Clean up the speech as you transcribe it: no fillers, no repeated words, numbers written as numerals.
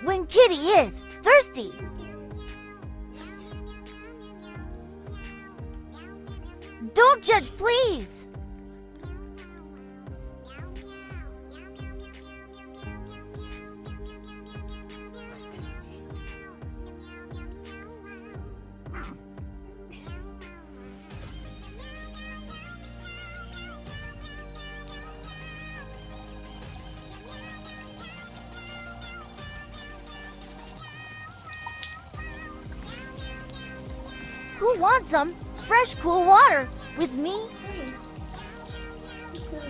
when Kitty is thirsty. Don't judge, please. Who wants some fresh, cool water with me? Hey. Who's that?